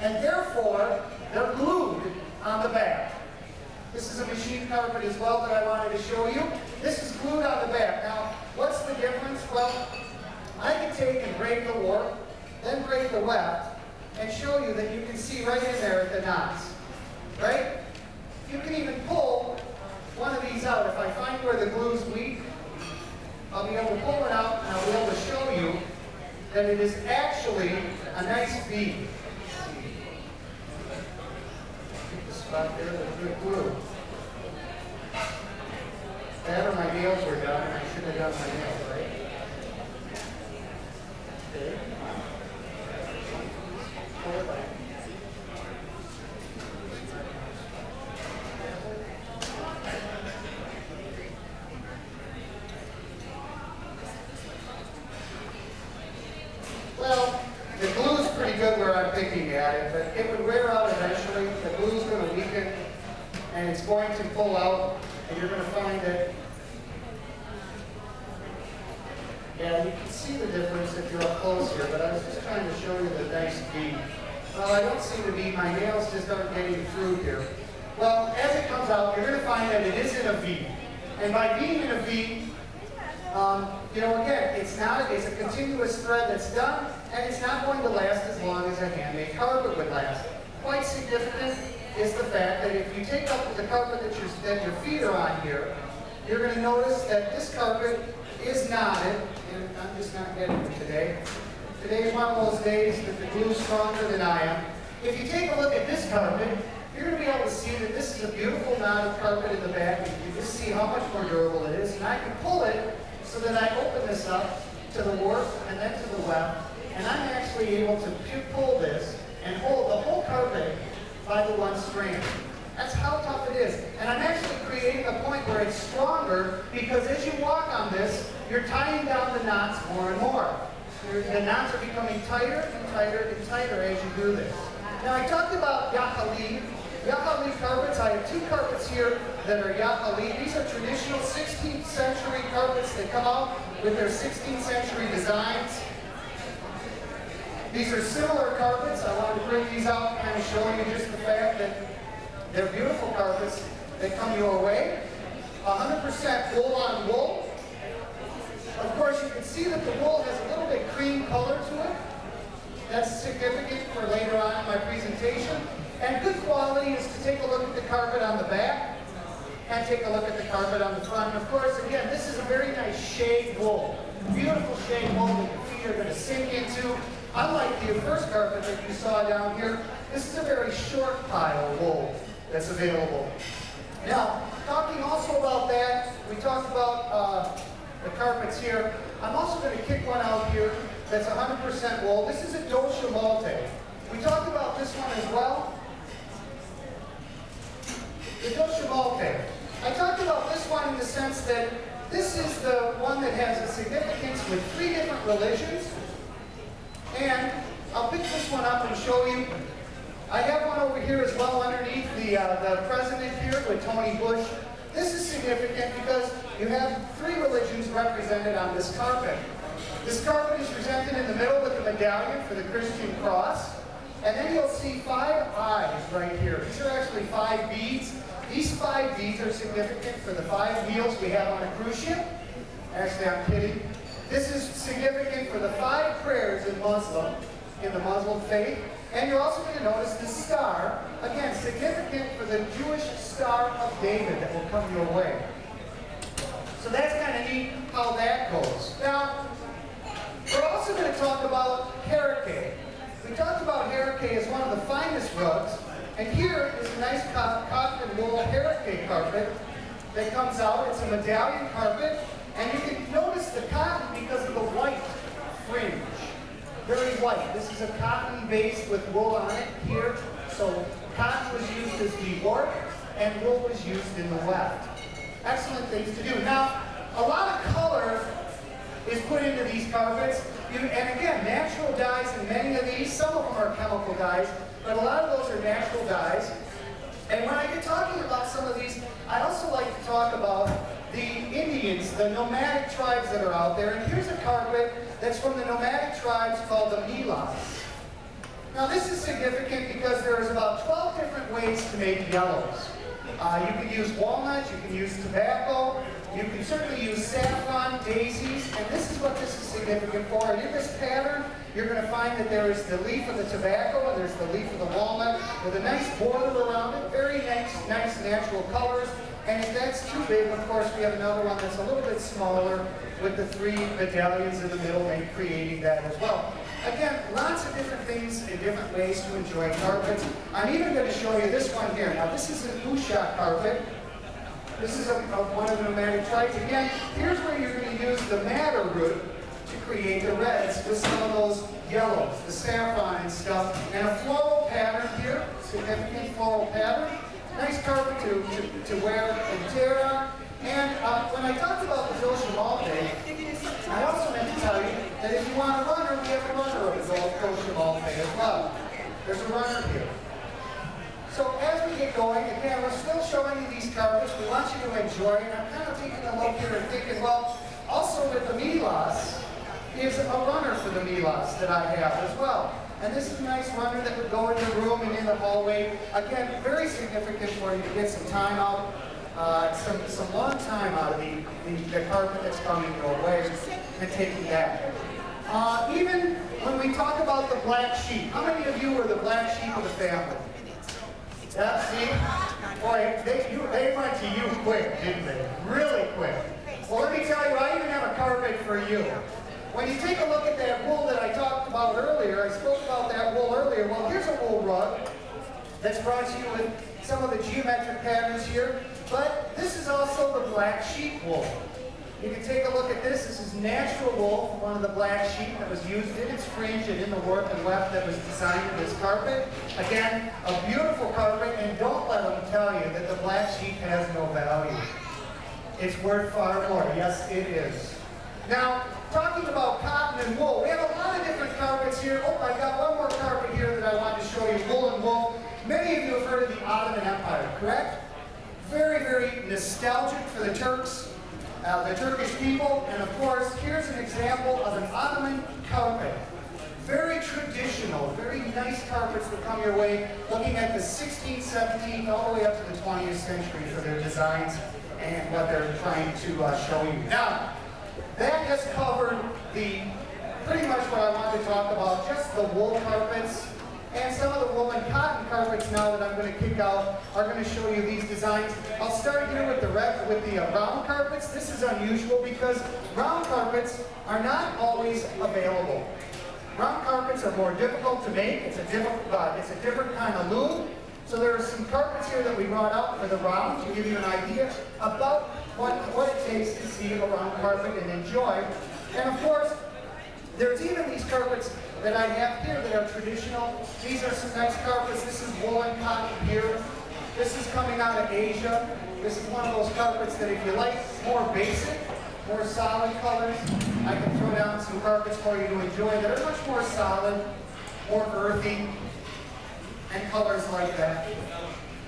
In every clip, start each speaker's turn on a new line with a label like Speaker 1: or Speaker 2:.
Speaker 1: and therefore they're glued on the back. This is a machine carpet as well that I wanted to show you. This is glued on the back. Now, what's the difference? Well, I can take and break the warp, then break the weft, and show you that you can see right in there at the knots, right? You can even pull one of these out. If I find where the glue's weak, I'll be able to pull it out and I'll be able to show you that it is actually a nice bead. Keep the spot there with good glue. That or my nails were done, and I should have done my nails, right? Okay. Pull it back. Well, the glue's pretty good where I'm picking at it, but it would wear out eventually. The glue's going to weaken, and it's going to pull out, and you're going to find that, yeah, you can see the difference if you're up close here, but I was just trying to show you the nice bead. Well, I don't seem to be, my nails just aren't getting through here. Well, as it comes out, you're going to find that it is in a V. And by being in a V, you know, again, it's a continuous thread that's done, and it's not going to last as long as a handmade carpet would last. Quite significant is the fact that if you take up the carpet that your feet are on here, you're going to notice that this carpet is knotted, and I'm just not getting it today. Today is one of those days that the glue's stronger than I am. If you take a look at this carpet, you're going to be able to see that this is a beautiful knotted carpet in the back. You can just see how much more durable it is, and I can pull it so that I open this up to the warp and then to the weft, and I'm actually able to pull this and hold the whole carpet by the one strand. That's how tough it is. And I'm actually creating a point where it's stronger because as you walk on this, you're tying down the knots more and more. The knots are becoming tighter and tighter and tighter as you do this. Now I talked about Yaqali. Yaqali carpets, I have two carpets here that are Yaqali. These are traditional 16th century carpets. They come out with their 16th century designs. These are similar carpets. I wanted to bring these out and kind of show you just the fact that they're beautiful carpets. They come your way. 100% wool on wool. Of course, you can see that the wool has a little bit cream color to it. That's significant for later on in my presentation. And good quality is to take a look at the carpet on the back and take a look at the carpet on the front. And of course, again, this is a very nice shade wool. Beautiful shade wool that your feet are going to sink into. Unlike the first carpet that you saw down here, this is a very short pile of wool that's available. Now, talking also about that, we talked about the carpets here. I'm also going to kick one out here that's 100% wool. This is a Dolce Malte. We talked about this one as well. The Dolce Malte. I talked about this one in the sense that this is the one that has a significance with 3 different religions. And I'll pick this one up and show you. I have one over here as well underneath the president here with Tony Bush. This is significant because you have 3 religions represented on this carpet. This carpet is presented in the middle with the medallion for the Christian cross. And then you'll see 5 eyes right here. These are actually 5 beads. These 5 beads are significant for the 5 wheels we have on a cruise ship. Actually, I'm kidding. This is significant for the 5 prayers in the Muslim faith. And you're also going to notice the star, again, significant for the Jewish Star of David that will come your way. So that's kind of neat how that goes. Now, we're also going to talk about Hurricane. We talked about Hurricane as one of the finest rugs, and here is a nice cotton and wool Hurricane carpet that comes out. It's a medallion carpet, and you can notice the cotton because of the white fringe. Very white. This is a cotton base with wool on it here. So cotton was used as the warp, and wool was used in the weft. Excellent things to do. Now, a lot of color is put into these carpets. And again, natural dyes in many of these. Some of them are chemical dyes, but a lot of those are natural dyes. And when I get talking about some of these, I also like to talk about the Indians, the nomadic tribes that are out there. And here's a carpet that's from the nomadic tribes called the Milas. Now this is significant because there's about 12 different ways to make yellows. You can use walnut, you can use tobacco, you can certainly use saffron, daisies, and this is what this is significant for. And in this pattern, you're going to find that there is the leaf of the tobacco and there's the leaf of the walnut with a nice border around it, very nice natural colors. And if that's too big, of course, we have another one that's a little bit smaller with the 3 medallions in the middle and creating that as well. Again, lots of different things and different ways to enjoy carpets. I'm even going to show you this one here. Now, this is an Usha carpet. This is one of the pneumatic trites. Again, here's where you're going to use the madder root to create the reds with some of those yellows, the saffron and stuff, and a floral pattern here, significant floral pattern. Nice carpet to wear and tear on. And when I talked about the Phil Chimalte, I also meant to tell you that if you want a runner, we have a runner of the Phil Chimalte as well. There's a runner here. So as we get going, again, we're still showing you these carpets. We want you to enjoy it. I'm kind of taking a look here and thinking, well, also with the Milas, is a runner for the Milas that I have as well. And this is a nice runner that would go in the room and in the hallway. Again, very significant for you to get some time out, some long time out of the carpet that's coming your way and taking that. Even when we talk about the black sheep, how many of you are the black sheep of the family? Yeah, see? Boy, they went to you quick, didn't they? Really quick. Well, let me tell you, I even have a carpet for you. When you take a look at that wool that I talked about earlier, I spoke about that wool earlier. Well, here's a wool rug that's brought to you with some of the geometric patterns here. But this is also the black sheep wool. You can take a look at this. This is natural wool from one of the black sheep that was used in its fringe and in the warp and weft that was designed in this carpet. Again, a beautiful carpet, and don't let them tell you that the black sheep has no value. It's worth far more. Yes, it is. Now, talking about cotton and wool, we have a lot of different carpets here. Oh, I got one more carpet here that I wanted to show you, wool and wool. Many of you have heard of the Ottoman Empire, correct? Very, very nostalgic for the Turks, the Turkish people, and of course, here's an example of an Ottoman carpet. Very traditional, very nice carpets that come your way, looking at the 16th, 17th, all the way up to the 20th century for their designs and what they're trying to show you. Now, that has covered pretty much what I wanted to talk about, just the wool carpets. And some of the wool and cotton carpets now that I'm going to kick out are going to show you these designs. I'll start here with the round carpets. This is unusual because round carpets are not always available. Round carpets are more difficult to make. It's a different kind of loom. So there are some carpets here that we brought out for the round to give you an idea about what it takes to see a round carpet and enjoy. And of course, there's even these carpets that I have here that are traditional. These are some nice carpets. This is wool and cotton here. This is coming out of Asia. This is one of those carpets that if you like more basic, more solid colors, I can throw down some carpets for you to enjoy that are much more solid, more earthy, and colors like that.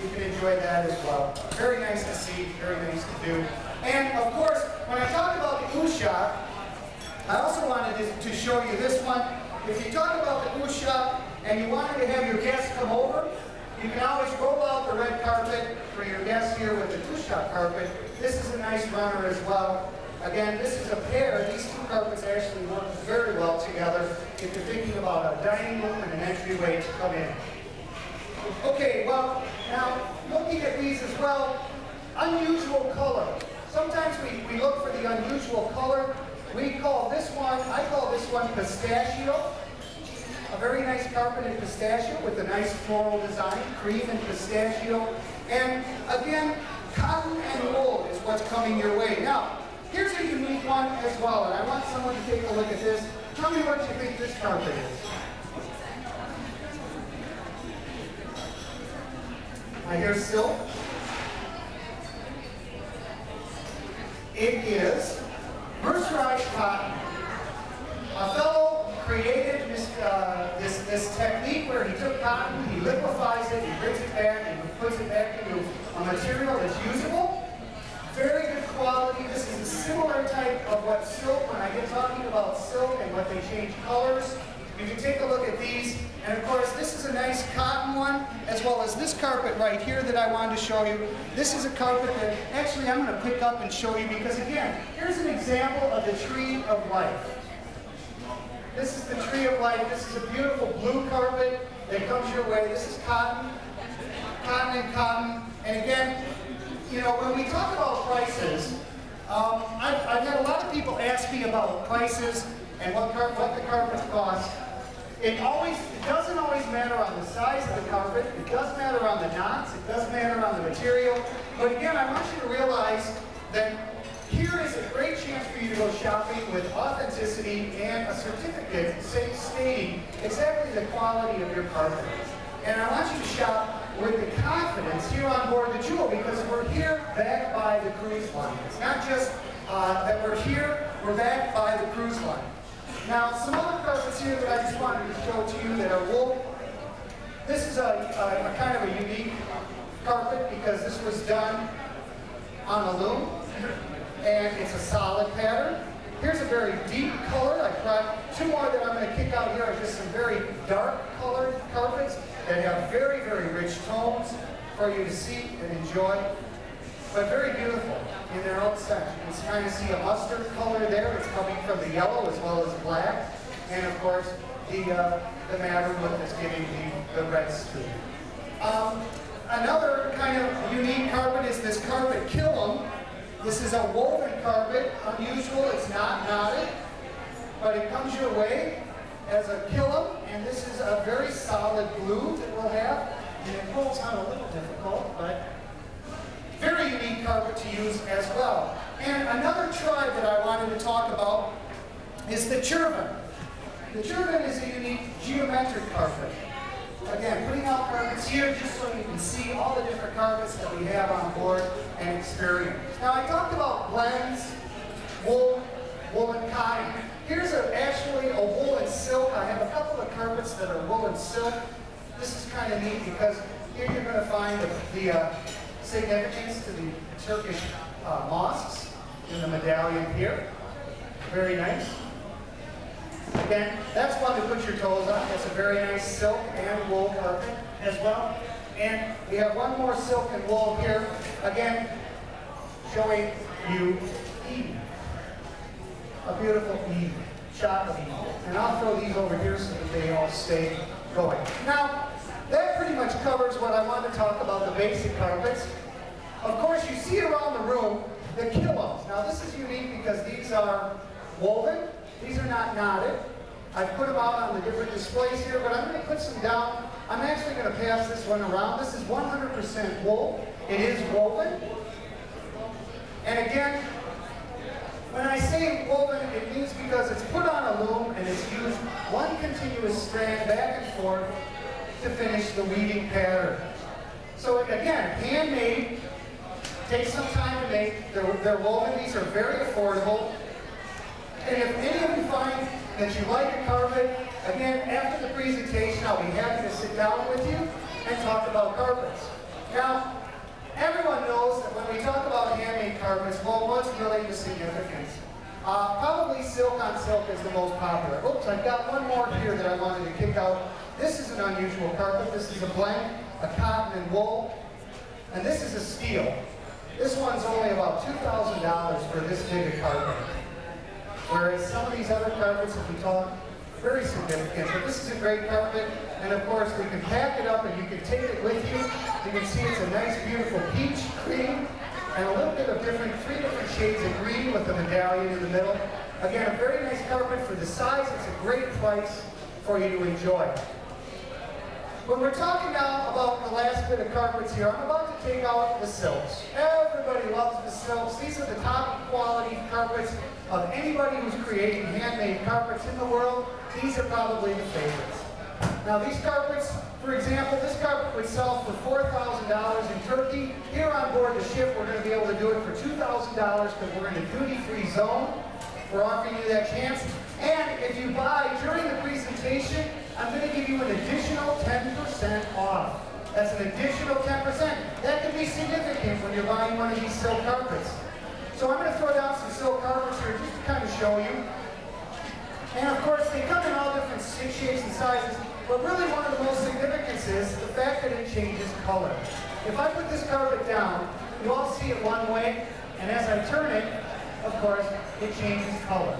Speaker 1: You can enjoy that as well. Very nice to see, very nice to do. And of course, when I talk about the Usha, I also wanted to show you this one. If you talk about the Usha and you wanted to have your guests come over, you can always roll out the red carpet for your guests here with the Usha carpet. This is a nice runner as well. Again, this is a pair. These two carpets actually work very well together if you're thinking about a dining room and an entryway to come in. Okay, well, now looking at these as well, unusual color. Sometimes we look for the unusual color. I call this one pistachio. A very nice carpet in pistachio with a nice floral design, cream and pistachio. And again, cotton and wool is what's coming your way. Now, here's a unique one as well, and I want someone to take a look at this. Tell me what you think this carpet is. I hear silk. It is mercerized cotton. A fellow created this technique where he took cotton, he liquefies it, he brings it back, and he puts it back into a material that's usable. Very good quality. This is a similar type of what silk, when I get talking about silk and what they change colors, You can take a look at these, and of course this is a nice cotton one, as well as this carpet right here that I wanted to show you. This is a carpet that actually I'm going to pick up and show you because again, here's an example of the tree of life. This is the tree of life. This is a beautiful blue carpet that comes your way. This is cotton, cotton and cotton. And again, you know, when we talk about prices, I've had a lot of people ask me about prices and what the carpets cost. It doesn't always matter on the size of the carpet. It does matter on the knots. It does matter on the material. But again, I want you to realize that here is a great chance for you to go shopping with authenticity and a certificate stating exactly the quality of your carpet. And I want you to shop with the confidence here on board the Jewel because we're here backed by the cruise line. It's not just that we're here, we're backed by the cruise line. Now, some other carpets here that I just wanted to show to you that are wool. This is a kind of a unique carpet because this was done on a loom, and it's a solid pattern. Here's a very deep color. I brought two more that I'm going to kick out here are just some very dark colored carpets that have very, very rich tones for you to see and enjoy, but very beautiful in their own sense. You can kind of see a mustard color there. It's coming from the yellow as well as black. And of course, the maroon look is giving the red streak. Another kind of unique carpet is this carpet killam. This is a woven carpet, unusual, it's not knotted, but it comes your way as a killam, and this is a very solid blue that we'll have, and it pulls out a little difficult, but very unique carpet to use as well. And another tribe that I wanted to talk about is the turban. The turban is a unique geometric carpet. Again, putting out carpets here just so you can see all the different carpets that we have on board and experience. Now I talked about blends, wool, wool and cotton. Here's actually a wool and silk. I have a couple of carpets that are wool and silk. This is kind of neat because here you're going to find the significance to the Turkish mosques in the medallion here. Very nice. Again, that's one to put your toes on. It's a very nice silk and wool carpet as well. And we have one more silk and wool here. Again, showing you Eden. A beautiful Eden, shot of Eden. And I'll throw these over here so that they all stay going. Now, that pretty much covers what I want to talk about, the basic carpets. Of course, you see around the room the killams. Now, this is unique because these are woven. These are not knotted. I've put them out on the different displays here, but I'm going to put some down. I'm actually going to pass this one around. This is 100% wool. It is woven. And again, when I say woven, it means because it's put on a loom and it's used one continuous strand back and forth to finish the weaving pattern. So again, handmade, takes some time to make. They're woven. These are very affordable. And if any of you find that you like a carpet, again, after the presentation, I'll be happy to sit down with you and talk about carpets. Now, everyone knows that when we talk about handmade carpets, well, what's really the significance? Probably silk on silk is the most popular. Oops, I've got one more here that I wanted to kick out. This is an unusual carpet. This is a blend, a cotton and wool, and this is a steel. This one's only about $2,000 for this big a carpet. Whereas some of these other carpets, if we talk, very significant. But this is a great carpet, and of course we can pack it up and you can take it with you. You can see it's a nice, beautiful peach cream, and a little bit of three different shades of green with the medallion in the middle. Again, a very nice carpet for the size. It's a great price for you to enjoy. When we're talking now about the last bit of carpets here, I'm about to take out the silks. Everybody loves the silks. These are the top quality carpets of anybody who's creating handmade carpets in the world. These are probably the favorites. Now these carpets, for example, this carpet would sell for $4,000 in Turkey. Here on board the ship, we're going to be able to do it for $2,000 because we're in a duty-free zone. We're offering you that chance. And if you buy during the presentation, I'm going to give you an additional 10% off. That's an additional 10%. That could be significant when you're buying one of these silk carpets. So I'm going to throw down some silk carpets here just to kind of show you. And of course, they come in all different shapes But really one of the most significance is the fact that it changes color. If I put this carpet down, you all see it one way, and as I turn it, of course, it changes color.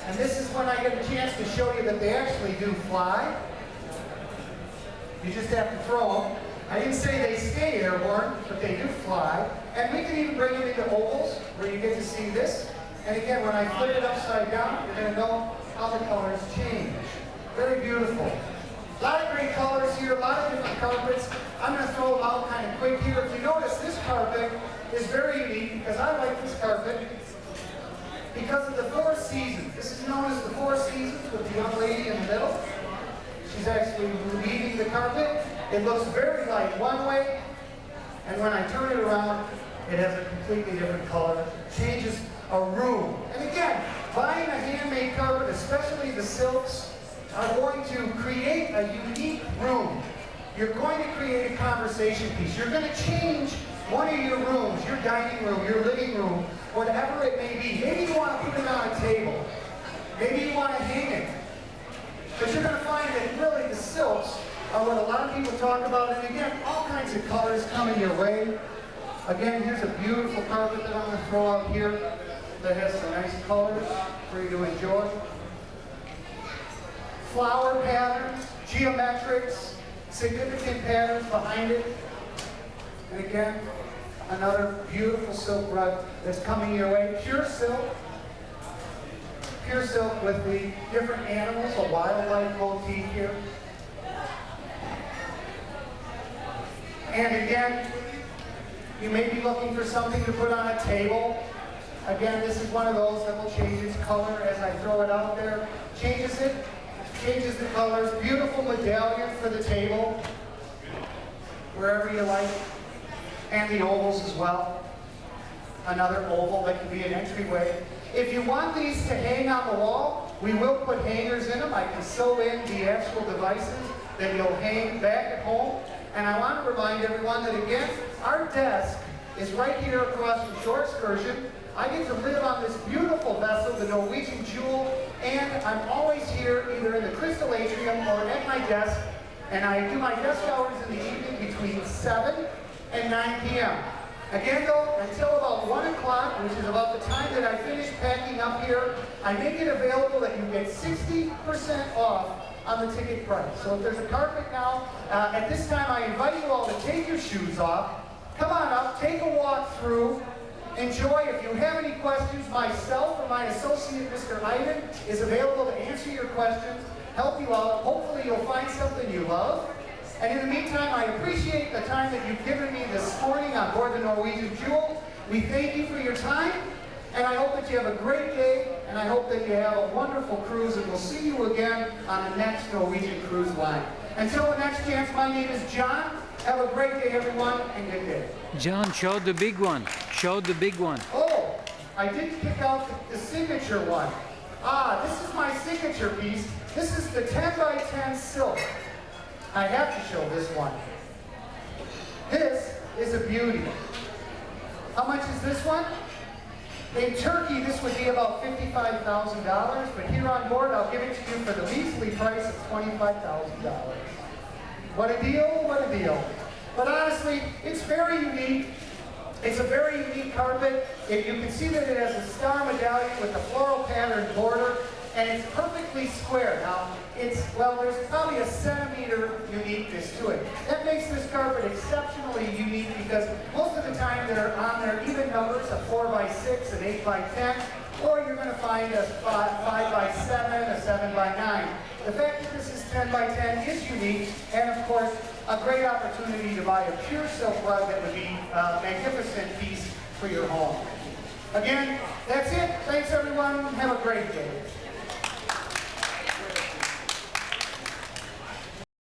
Speaker 1: And this is when I get a chance to show you that they actually do fly. You just have to throw them. I didn't say they stay airborne, but they do fly. And we can even bring them into ovals, where you get to see this. And again, when I flip it upside down, you're going to know how the colors change. Very beautiful. A lot of great colors here, a lot of different carpets. I'm going to throw them out kind of quick here. If you notice, this carpet is very unique because I like this carpet because of the 4 seasons. This is known as the 4 seasons with the young lady in the middle. She's actually weaving the carpet. It looks very light one way, and when I turn it around, it has a completely different color. Changes a room. And again, buying a handmade carpet, especially the silks, are going to create a unique room. You're going to create a conversation piece. You're going to change one of your rooms, your dining room, your living room, whatever it may be. Maybe you want to put it on a table. Maybe you want to hang it. But you're going to find that really the silks are what a lot of people talk about. And again, all kinds of colors coming your way. Again, here's a beautiful carpet that I'm going to throw out here that has some nice colors for you to enjoy. Flower patterns, geometrics, significant patterns behind it. And again, another beautiful silk rug that's coming your way. Pure silk with the different animals, a wildlife motif here. And again, you may be looking for something to put on a table. Again, this is one of those that will change its color as I throw it out there. Changes the colors. Beautiful medallion for the table, wherever you like. And the ovals as well. Another oval that can be an entryway. If you want these to hang on the wall, we will put hangers in them. I can sew in the actual devices that you'll hang back at home. And I want to remind everyone that again, our desk is right here across from Shore Excursion. I get to live on this beautiful vessel, the Norwegian Jewel, and I'm always here either in the Crystal Atrium or at my desk. And I do my desk hours in the evening between 7 and 9 p.m. Again though, until about 1 o'clock, which is about the time that I finish packing up here, I make it available that you get 60% off on the ticket price. So if there's a carpet now, at this time I invite you all to take your shoes off, come on up, take a walk through, enjoy. If you have any questions, myself or my associate, Mr. Iden, is available to answer your questions, help you out. Hopefully you'll find something you love. And in the meantime, I appreciate the time that you've given me this morning on board the Norwegian Jewel. We thank you for your time, and I hope that you have a great day, and I hope that you have a wonderful cruise, and we'll see you again on the next Norwegian Cruise Line. Until the next chance, my name is John. Have a great day, everyone, and good day.
Speaker 2: John, show the big one. Show the big one.
Speaker 1: Oh, I did pick out the signature one. Ah, this is my signature piece. This is the 10 by 10 silk. I have to show this one. This is a beauty. How much is this one? In Turkey, this would be about $55,000, but here on board, I'll give it to you for the measly price of $25,000. What a deal, what a deal. But honestly, it's very unique. It's a very unique carpet. You can see that it has a star medallion with a floral pattern border, and it's perfectly square. Now, there's probably a centimeter uniqueness to it. That makes this carpet exceptionally unique because most of the time they're on their even numbers, a 4 by 6, an 8 by 10, or you're going to find a 5 by 7, a 7 by 9. The fact that this is 10 by 10 is unique, and of course, a great opportunity to buy a pure silk rug that would be a magnificent piece for your home. Again, that's it. Thanks everyone. Have a great day.